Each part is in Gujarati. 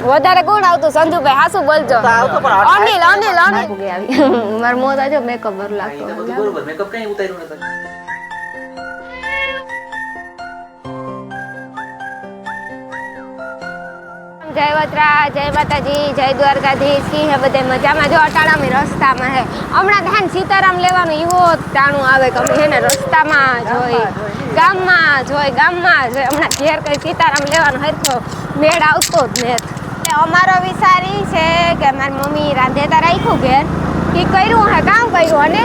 વધારે કોણ આવતું સંજુભાઈ હાસુ બોલજો અનિલ અનિલ અનિલ માર મોત આજો મેકઅપ ભર લાગતો બરોબર મેકઅપ કઈ ઉતાર્યું નતો જય વત્રા જય માતાજી જય દ્વારકાધીશ કી હે બધે મજામાં જો અટાણામાં રસ્તામાં હે હમણાં ધાન સીતારામ લેવાનું એવો ટાણું આવે કે હે ને રસ્તામાં જોઈ ગામમાં જોઈ હમણાં ઘેર કઈ સીતારામ લેવાનું હરખો મેળ આવતો જ નથી અમારો વિચાર ઈ છે કે મારી મમ્મી રાંધેતા રાખ્યું ઘેર ઈ કર્યું હે કામ કર્યું અને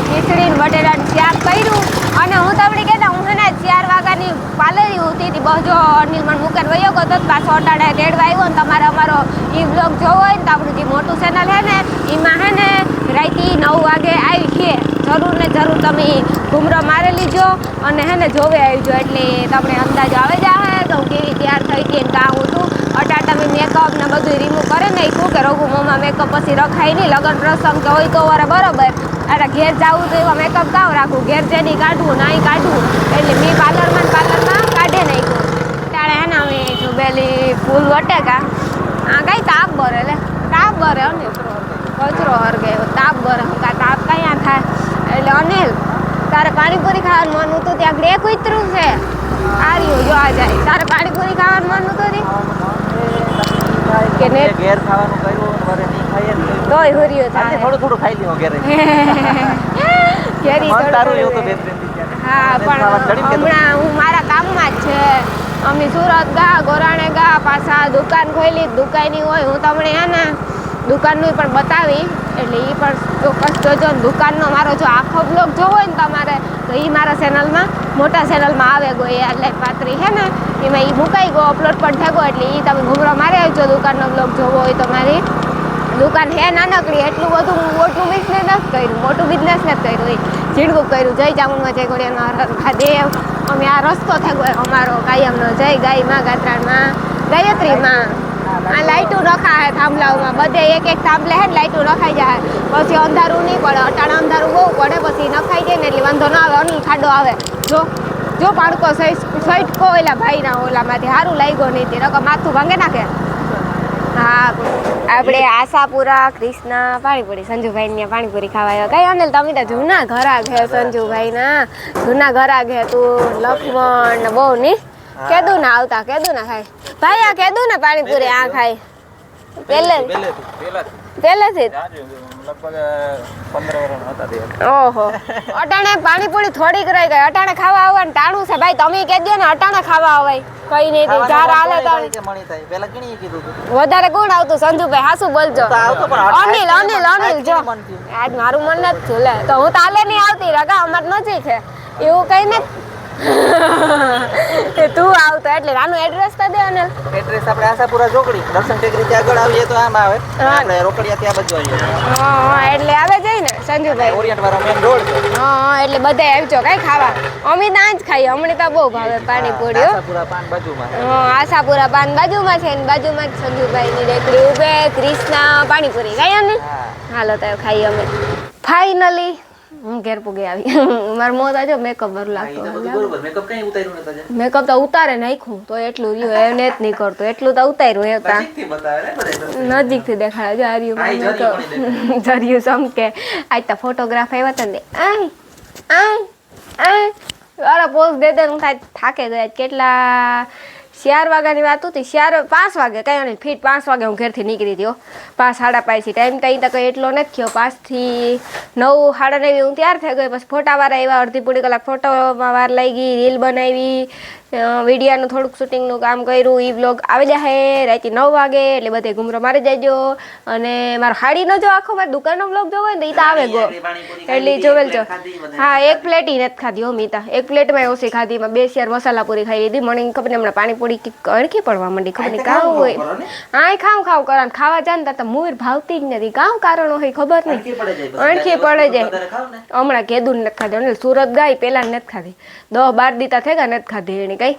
ખીચડી ને બટેટાનું શાક કર્યું અને હું તમને કહેતા હું હે ને 4 વાગ્યાની પાલેરી હતી હતી બહુ અનિલ મને મૂકીને વયો ગયો તો પાછો અટાડે તેડવા આવ્યો ને તમારે અમારો ઈ બ્લોગ જોવો હોય ને તો આપણું જે મોટું ચેનલ હે ને એમાં હે ને રાતે 9 વાગે આવી છે જરૂર ને જરૂર તમે ઘૂમરો મારી લીજો અને હે ને જોવે આવજો એટલે તમને અંદાજો આવે જાય કે હું કેવી તૈયાર થઈ હતી ને કાં હું છું અટાડ તમે મેકઅપ ને બધું રીમૂવ કરે ને એ શું કે રઘુ મમ્મા મેકઅપ પછી રખાય નહીં લગ્ન પ્રસંગ કે હોય તો વારે બરોબર અરે ઘેર જવું તો એવા મેકઅપ કાવ રાખવું ઘેર જેની કાઢવું નાઈ કાઢવું એટલે મેં પાર્લરમાં કાઢે નાખ્યું ત્યારે હે ને અમે જુબેલી ફૂલ વટેકા આ કઈ તાપ બરે એટલે તાપ બરે અનિલ કચરો હરગે તાપ બરે હું કા તાપ કયા થાય એટલે અનિલ તારે પાણીપુરી ખાવાનું મન હતું ત્યાં આગળ એક ઉતરું છે આ રહ્યું જો આ જાય તારે પાણીપુરી ખાવાનું મન હતું કે ને ઘેર ખાવાનું કર્યું મારે નહીં ખાઈએ ને તોય હુરિયો થાય થોડું ખાઈ લીધું ઘરે ઘેરી તારું એવું તો બેતરીન હા પણ હમણાં હું મારા કામમાં જ છે અમે સુરત ગા ગોરાણે ગા પાછા દુકાન ખોલી દુકાનની હોય હું તમને હે ને દુકાનનું પણ બતાવી એટલે એ પણ ચોક્કસ જોજો દુકાનનો મારો જો આખો બ્લોગ જોવો હોય ને તમારે તો એ મારા ચેનલમાં મોટા ચેનલમાં આવે ગયો એટલે પાત્રી છે ને એમાં એ મુકાઈ ગયો અપલોડ પણ થઈ ગયો એટલે એ તમે ઘૂમરો મારી આવજો દુકાનનો બ્લોગ જોવો હોય તો મારી દુકાન હે નાનકડી એટલું બધું મોટું બિઝનેસ નથી કર્યું મોટું બિઝનેસ નથી કર્યું એ ઝીણકું કર્યું જય ચામુંડમાં જય ગોળિયાનો મહાદેવ અમે આ રસ્તો થઈ ગયો અમારો કાયમનો જય ગાય માં ગાત્રાણમાં ગાયત્રીમાં આ લાઈટું રખાય થાંભલાઓમાં બધે એક એક થાંભલે હે ને લાઈટું રખાઈ જાય પછી અંધારું નહીં પડે અટાણા અંધારું બહુ પડે પછી નખાઈ જાય ને એટલે વાંધો ના આવે અનિલ ખાડો આવે જો પાડકો સઈટકો ઓલા ભાઈના ઓલામાંથી સારું લાગ્યો નહીં તે રકમ માથું ભાંગે નાખે હા આપણે આશાપુરા કૃષ્ણ પાણીપુરી સંજુભાઈ પાણીપુરી ખાવા આવ્યા કઈ અનિલ તમે તો જૂના ઘરા ઘે સંજુભાઈ ના જૂના ઘરા ઘે તું લક્ષ્મણ ને બહુ ની કેદું ના આવતા કેદું ના ખાય ભાઈ આ કેદું ને પાણીપુરી આ ખાય પહેલેથી લગભગ 15 વર્ષ હતા તે ઓહો અટાણે પાણીપુરી થોડીક રહી ગઈ અટાણે ખાવા આવવાનું ટાણું છે ભાઈ તમે કહી દો ને અટાણે ખાવા આવાય કઈ નહીં જાર હાલે તો મણી થાય પેલા કેણી કીધું વધારે કોણ આવતું સંજુભાઈ હાસુ બોલજો અનિલ અનિલ અનિલ જો આજ મારું મન નથી થયું લે તો હું તાલે નહીં આવતી રગા અમાર નજીક છે એવું કઈ ને તું આવતો એટલે આનું એડ્રેસ તો દે અનિલ એડ્રેસ આપણે આશાપુરા ચોકડી દર્શન ટેકરી ત્યાં આગળ આવીએ તો આમ આવે આપણે રોકડિયા ત્યાં બધું આવીએ હા એટલે આવે જઈ ને સંજુભાઈ ઓરિયન્ટ વાળો મેન રોડ છે હા એટલે બધે આવજો કઈ ખાવા અમે ત્યાં જ ખાઈએ અમને તો બહુ ભાવે પાણીપુરી આશાપુરા પાન બાજુમાં હા આશાપુરા પાન બાજુમાં છે ને બાજુમાં જ સંજુભાઈ ની રેકડી ઉભે કૃષ્ણ પાણીપુરી ખાઈએ ને હાલો તો ખાઈએ અમે ફાઇનલી હું ઘેર પૂગી આવી મારા મોત આજો મેકઅપ ભર લાગતો બરોબર મેકઅપ કઈ ઉતાર્યું નતો જે મેકઅપ તો ઉતારે નાખ્યું તો એટલું રહ્યું એને જ નહીં કરતો એટલું તો ઉતાર્યું હે તા નજીકથી બતાવે ને બધે નજીકથી દેખાડે જો આર્યું જર્યું સમકે આજ તો ફોટોગ્રાફ આવ્યા હતા ને અરે પોઝ દે દે હું થાકે ગયા કેટલા 4 વાગ્યાની વાત હતી 5 વાગે કઈ નહીં ફીટ 5 વાગે હું ઘેરથી નીકળી હતી 5 સાડા 5 ટાઈમ તો અહીં તો કંઈ એટલો નથી થયો 5 થી 9 સાડા 9 હું તૈયાર થઈ ગઈ પછી ફોટાવાળા આવ્યા અડધી પૂરી કલાક ફોટોમાં વાર લઈ ગઈ રીલ બનાવી વિડીયાનું થોડુંક શૂટિંગનું કામ કર્યું એ બ્લોગ આવી જાય રાતે 9 વાગે એટલે બધે ઘૂમરો મારી જાયજો અને મારો હાડીનો જો આખો મારી દુકાનનો બ્લોગ જોવો ને તો એ તો આવે ગો એટલે જોવેલ છો હા એક પ્લેટ ઈ નથી ખાધી હો મીતા એક પ્લેટમાં ઓછી ખાધી એમાં 2 શેર મસાલા પૂરી ખાઈ લીધી મને ખબર ને હમણાં પાણીપુરી અડખી પડવા માંડી ખબર નહીં કામ હોય આ ખાવ કરવા ખાવા જાય તો મુવીર ભાવતી જ નથી કામ કારણ હોય ખબર નહીં અડખી પડે જાય હમણાં કેદું નથી ખાધી સુરત ગાય પેલા નથી ખાધી 10-12 દીતા થઈ ગયા નથી ખાધી એની કઈ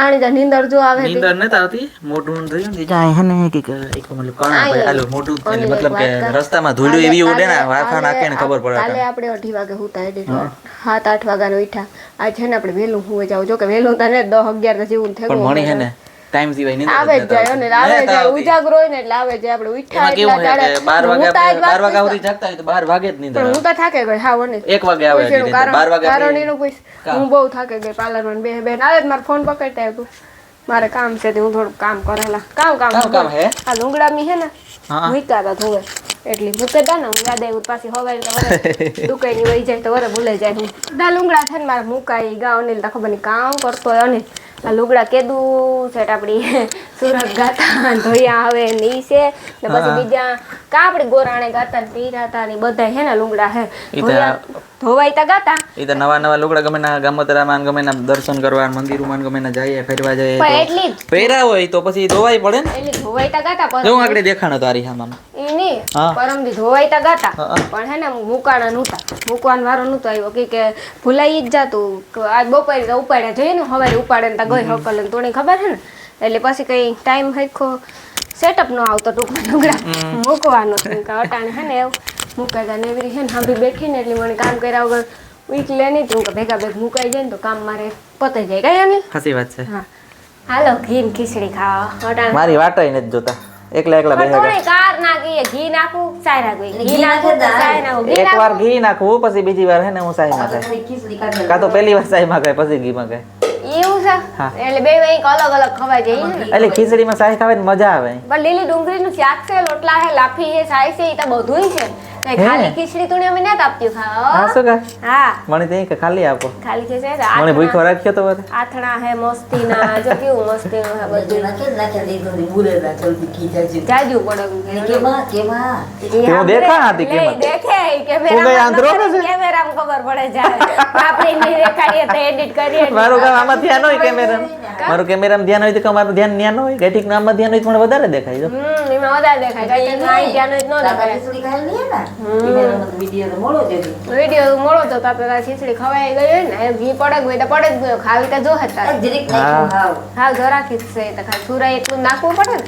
આની તો નીંદર જો આવે છે. નીંદર નથી આવતી મોઢું થયું ને જાય હે ને કે એક મતલબ કાણા ભાઈ આલો મોઢું એટલે મતલબ કે રસ્તામાં ધૂળ્યું એવી ઉડે ને વાફા નાખે ને ખબર પડે કાલે આપણે 8 વાગે હુતા એડિટ 7-8 વાગ્યાનો ઉઠ્યા. આજ છે ને આપણે વહેલું હુઈ જાવ જો કે વહેલું તને 10-11 જેવું થયું પણ મણી હે ને ટાઈમ સિવાય નીંદર આવે જ જાય ને આવે જાય ઉજાગરો હોય ને એટલે આવે જાય આપણે ઉઠ્યા એટલે 12 વાગ્યા સુધી જાગતા હોય તો 12 વાગે જ નીંદર હું તો થાકે ગઈ હા વને 1 વાગે આવે 12 વાગે કારણ એનું પૂછ હું બહુ થાકે ગઈ પાર્લરમાં બેન આવે મારો ફોન પકડતા આવ્યો મારે કામ છે તે હું થોડું કામ કરેલા કામ હે આ લુંગડામી હે ને મૂક્યા હતા ધોવે એટલે મૂકેતા ને હું યાદ આવ્યું પાછી હવાઈ તો દુકાઈ ની વહી જાય તો વરે ભૂલે જાય હું બધા લુંગડા છે ને મારે મુકાઈ ગા અનિલ તો ખબર નહીં કામ કરતો હોય અનિલ આ લુગડા કેદું છે આપડી સુરત ગાતા ધોયા આવે ને ઈ છે ને પછી બીજા કા આપડી ગોરાણે ગાતા ને પીરાતા ને બધા હે ને લુગડા હે ધોવાઈ તા ગાતા ઈ તો નવા લુગડા ગમે ના ગામતરામાં ગમે ના દર્શન કરવા મંદિરોમાં ગમે ના જાય ફરવા જાય પણ એટલી પહેરા હોય તો પછી ધોવાઈ પડે ને એટલે ધોવાઈ તા ગાતા પર જો આગળ દેખાણો તારી હામાં ઈ ની પરમદી ધોવાઈ તા ગાતા પણ હે ને મુકાણા નહોતા મૂકવાનો વારો નહોતો આવ્યો કે ભૂલાઈ જ જાતું આજ બપોરે ઉપાડ્યા જઈએ ને હવારે ઉપાડે ને તા ગઈ હકલ ને તોને ખબર હે ને એટલે પછી કઈ ટાઈમ હરખો સેટઅપ નો આવતો ટૂંકમાં લુગડા મૂકવાનો અટાણે હે ને એવું મુકાતા ને એવી હે ને હાંભી બેઠી ને એટલે મને કામ કર્યા વગર વીક લે નહીં તું ભેગા મુકાઈ જાય ને તો કામ મારે પતાઈ જાય કઈ ને સાચી વાત છે હા હાલો ઘી ને ખીચડી ખાવા અટાણે મારી વાટાઈ નથી જોતા એકલા બેહે તોય કાર નાખી ઘી નાખું સાય નાખું ઘી નાખું સાય નાખું એકવાર ઘી નાખવું પછી બીજી વાર હે ને હું સાય નાખે કા તો પહેલી વાર સાય માં પછી ઘી માં એવું છે એટલે બે બે અલગ અલગ ખવાય જાય ને એટલે ખીચડીમાં સાય ખાવાની મજા આવે પણ લીલી ડુંગળીનું શાક છે લોટલા છે લાફી છે સાય છે ઈ તો બધુંય છે ખાલી ખીચડી તું અમે ના તાપતી ખાઓ હા શું કા હા મને તે કે ખાલી આપો ખાલી છે મને ભૂખો રાખ્યો તો વરે આથણા હે મસ્તી ના જો કેવું મસ્તી નું હે બધું નાખે દે તો બુરે ના જલ્દી કી જાજુ જાજુ પડે કેમાં તેઓ દેખા હતી કેમાં દેખે કેમેરામાં ખબર પડે જાય આપણે ની દેખાડીએ તો એડિટ કરીએ મારું કામ આમાં ધ્યાન હોય કેમેરામાં ધ્યાન હોય તો મારું ધ્યાન ન્યા હોય ગેટિક નામમાં ધ્યાન હોય તો મને વધારે દેખાય જો એમાં વધારે દેખાય કઈ નહીં ધ્યાન હોય તો ન દેખાય ખીચડી ખાઈ લે ને વિડિયો તો મોળો છે વિડિયો મોળો તો તાપે ખીચડી ખવાઈ ગઈ હોય ને ઘી પડે ગઈ તો પડે જ ગયો ખાવી તો જો હતા જરીક નાખ્યું હાવ હાવ જરા ખીચશે તો ખાલી સુરાઈ એટલું નાખવું પડે ને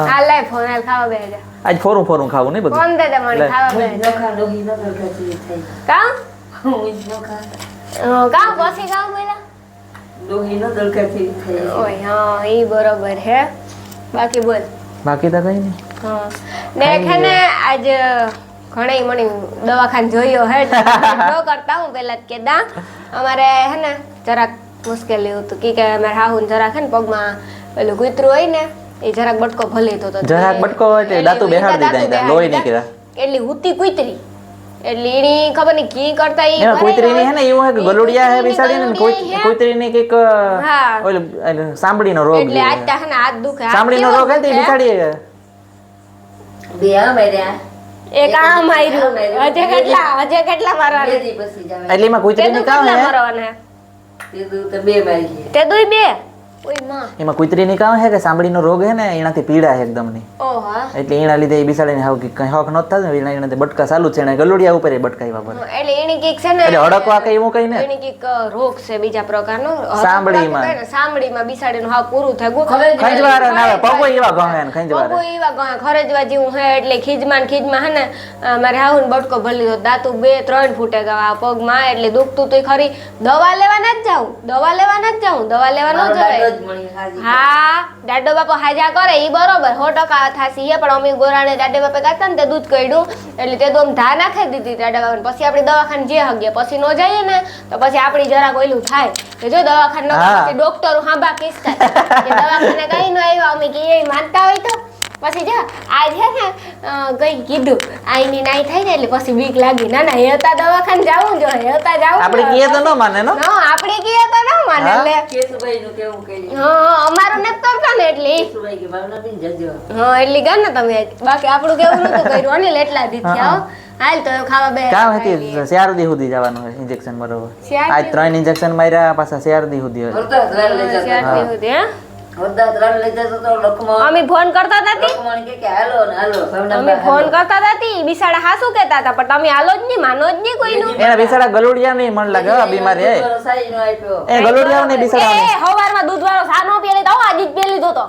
હા લે ફોન હાલ ખાવા બેહી જા આજ ફોરું ખાવું નહીં બધું ફોન દે દે મને ખાવા બેહી જા નોખા ડોહી ન કરતી થઈ કામ હું નોખા કામ પછી કામ બોલા ડોહી ન દલકાતી થઈ ઓય હા ઈ બરોબર હે બાકી બોલ બાકી તો કઈ નહીં હા ને ખાને આજ ઘણી મને દવાખાને જોયો હે જો કરતા હું પેલા જ કેદા અમારે હે ને જરાક મુશ્કેલી હતું કે અમારે હાહુ જરાક હે ને પગમાં પેલું કૂતરું હોય ને એ જરાક બટકો ભલી તો જરાક બટકો હોય એટલે દાંતું બેહાડી દીધા લોહી નીકળ્યા એટલી હુતી કૂતરી એટલે એની ખબર નહીં કી કરતા ઈ કૂતરી ની હે ને એવું હે કે ગલુડિયા હે બિસાડી ને કૂતરી ની કઈક ઓલે સાંભળીનો રોગ એટલે આજ તા હે ને હાથ દુખે સાંભળીનો રોગ હે તે બિસાડી બે આ મેર્યા એક આ માર્યું હજે કેટલા મારવાના બેદી પછી જાવે એટલે એમાં કૂતરી ની કામ હે મારવાના તે તો બે મારી તે દુઈ બે ઓય માં એમાં કૂતરી ની કામ હે કે સાંભળીનો રોગ હે ને એનાથી પીડા હે એકદમ ની ઓહા એટલે એના લીધે એ બિસાડીને હાવ કઈ હક નત થાય ને એના બટકા ચાલુ છે ને ગલુડિયા ઉપર એ બટકાવ્યા પર એટલે એની કઈક છે ને એટલે હડકવા કઈ એવું કઈ ને એની કઈક રોગ છે બીજા પ્રકારનો સાંભળીમાં બિસાડીનું હાવ પૂરું થઈ ગયું ખંજવાર ના પગો એવા ગમે ને ખંજવાર પગો એવા ગમે ખરેજવા જેવું હે એટલે ખીજમાં હે ને મારે હાઉન બટકો ભરી લીધો દાંતું 2-3 ફૂટે ગયા પગમાં એટલે દુખતું તો ખરી દવા લેવા ન જાઉં દવા લેવા ન જવાય હા દાડો બાપો હાજા કરે ઈ બરોબર 100% થાસી હે પણ અમે ગોરાણે દાડે બાપે ગાતા ને તે દૂધ કઈડું એટલે તે તો ધા નાખી દીધી દાડા બાપા પછી આપણે દવાખાને જે હગીએ પછી નો જઈએ ને તો પછી આપણી જરાક ઓલું થાય કે જો દવાખાને પછી ડોક્ટર હાંબા કિસ થાય કે દવાખાને કઈ ન આવ્યા અમે કે એ માનતા હોય તો પછી જો આજ હે ને કઈ કીધું આઈની નાઈ થાય ને એટલે પછી બીક લાગી ના હેતા દવાખાને જાવું જો હેતા જાવું આપણે કીએ તો ન માને નો આપણે કીએ તો ન માને એટલે કેશુભાઈ નું કેવું કહી હા અમારું ને કરતા ને એટલે કેશુભાઈ કે ભાવના બી જજો હા એટલી ગા ને તમે બાકી આપણું કેવું નતું કર્યું અનિલ એટલા દીધી આવો હાલ તો ખાવા બે કામ હતી શિયારદી સુધી જવાનું હોય ઇન્જેક્શન બરોબર આજ 3 ઇન્જેક્શન માર્યા પાછા શિયારદી સુધી હોય શિયારદી સુધી હે હોદ્દા ત્રણ લઈ જતો તો લખમણ અમે ફોન કરતા હતા તી લખમણ કે હાલો ને હાલો અમે ફોન કરતા હતા તી બિસાડા હાસુ કહેતા હતા પણ તમે હાલો જ નહીં માનો જ નહીં કોઈનું એના બિચારા ગલુડિયા નહીં મન લાગે હો, બીમાર હે સાઈ નો આપ્યો એ ગલુડિયા ને બિચારા એ હવારમાં દૂધવાળો સાનો પી લીધો આજ જ પી લીધો તો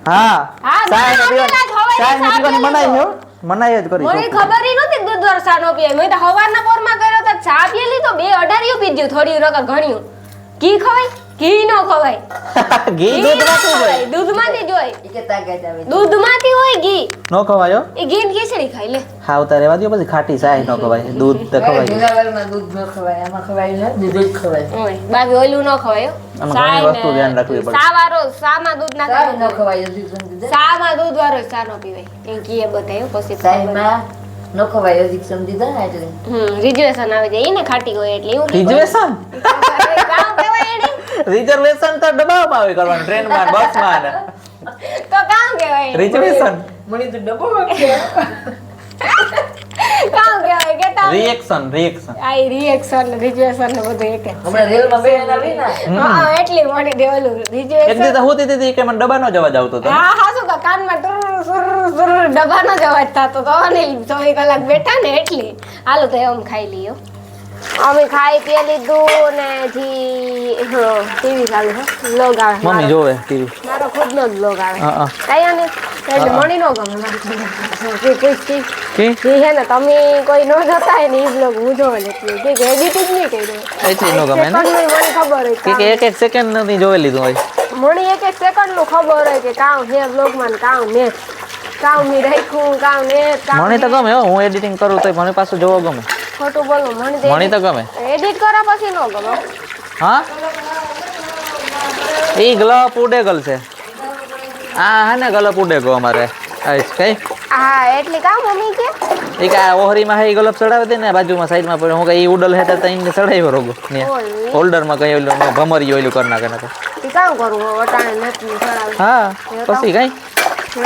હા હા, ચાય ને ના, પીવાની પેલા જ ચાય ને હવારે પીવાની ચા મનાઈ હો મનાઈ જ કરી મને ખબર ઈ નહોતી કે દૂધવાળો સાનો પીએ મેં તો હવારના પોરમાં કર્યો તો ચા પી લીધો બે અડારીઓ પીધ્યું થોડી રકર ઘણ્યું ઘી ખવાય ઘી નો ખવાય ઘી દૂધ રાખવું જોઈએ દૂધમાંથી જ હોય ઈ કે તાકાત આવે દૂધમાંથી હોય ઘી નો ખવાયો એ ઘી ને ખીચડી ખાઈ લે હા ઉતાર રહેવા દો પછી ખાટી ચાય નો ખવાય દૂધ તો ખવાય જુનાગઢમાં દૂધ ન ખવાય આમાં ખવાય ને દૂધ જ ખવાય ઓય બાકી ઓલું ન ખવાય હો. આમાં ઘણી વસ્તુ ધ્યાન રાખવી પડે. સાવારો સામાં દૂધ ના સાવ ન ખવાય ખવાય હજી સમજી સામાં દૂધ વાળો ચા નો પીવાય એ ઘી બતાવ્યું પછી સાઈમાં ન ખવાય હજી સમજી દે ને એટલે રિઝર્વેશન આવે છે ઈને ખાટી હોય એટલે એવું રિઝર્વેશન કામ કહેવાય એને રિઝર્વેશન તો ડબ્બામાં આવે કરવાનું ટ્રેનમાં બસમાં ને તો કામ કહેવાય એને. રિઝર્વેશન મને તો ડબ્બો વાગ્યો કામ કહેવાય કે તામ રિએક્શન આ રિએક્શન રિઝર્વેશન ને બધું એક જ હમણાં રેલમાં બેન આવી ને હા એટલી મોટી દેવલું એક રિઝર્વેશન દિવસ હોતી હતી કે મને ડબ્બાનો જ અવાજ આવતો હતો હા હા શું કાનમાં ટુર સુર સુર ડબ્બાનો જ અવાજ થતો તો અને 24 કલાક બેઠા ને એટલી હાલો તો એમ ખાઈ લીયો અમે ખાઈ પી લીધું ને જી ટીવી ચાલુ છે લોગ આવે મમ્મી જોવે ટીવી મારો ખુદનો જ લોગ આવે હા કઈ ને એટલે મણી નો ગમે મારી પૂછતી કે જી હે ને તમે કોઈ નો જોતા હોય ને ઈ બ્લોગ હું જોવા લેતી કે એડિટિંગ નહીં કર્યું એટલે નો ગમે ને સેકન્ડ મને ખબર હોય કે એક સેકન્ડ નથી જોઈ લીધું હોય મને એક સેકન્ડ નું ખબર હોય કે કામ હે બ્લોગ માં કામ ને કામ ની રાખ્યું કામ ને મને તો ગમે હો હું એડિટિંગ કરું તો મને પાછું જોવો ગમે ખોટું બોલું મને તો ગમે એડિટ કર્યા પછી નો ગમે હા ઈ ગલપ ઉડેગલ છે આ હે ને ગલપ ઉડેગો અમારે આઈસ કઈ હા એટલે કામ મમ્મી કે ઈ કે આ ઓહરીમાં હે ઈ ગલપ ચડાવી દે ને બાજુમાં સાઈડમાં પડ્યો હું કે ઈ ઉડલ હે તો તઈને ચડાવ્યો રોગો ને ઓય. હોલ્ડરમાં કઈ ઓલું ભમરી ઓલું કરી નાખે ને ઈ કામ કરું વટાણે નથી ચડાવી હા પછી કઈ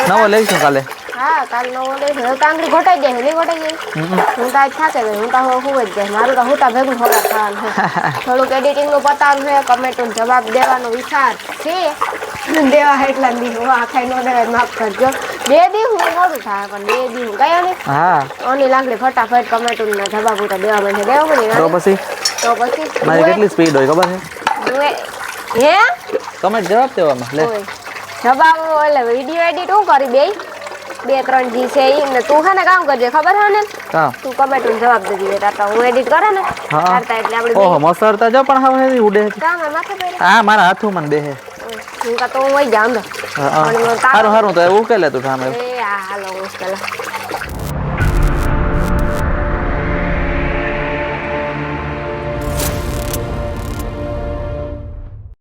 નવો લઈશું કાલે હા કાલ નો ઓલે હવે કાંગરી ઘટાઈ જાય નહીં ઘટાઈ જાય હું તો આજ થાકે ગઈ હું તો હવે જ જાય મારું તો હું તો ભેગું ખબર થવાનું છે થોડુંક એડિટિંગ નું પતાવવાનું છે કમેન્ટ જવાબ દેવાનો વિચાર છે દેવા એટલા દી હું આખાઈ નો દેવાય માફ કરજો 2 દી હું મોડું થાય પણ 2 દી હું ગયા ને હા ઓની લાકડી ફટાફટ કમેન્ટ ના જવાબ તો દેવા મને દેવા પડે તો પછી તો પછી મારી કેટલી સ્પીડ હોય ખબર છે હે કમેન્ટ જવાબ દેવામાં લે ઓય. જવાબ ઓલે વિડિયો એડિટ હું કરી 2-3 જી છે ઈ ને તું હે ને કામ કરજે ખબર હે ને હા તું કમેન્ટ નો જવાબ દે દે તાતા હું એડિટ કરે ને હા. કરતા એટલે આપણે ઓહો મસરતા જો પણ હવે એવી ઉડે છે કામ માથે પડે હા મારા હાથું મને બેહે હું કા તો હું વઈ જાઉં તો હા સારું સારું તો ઉકેલે તું સામે એ આ હાલો મુશ્કેલ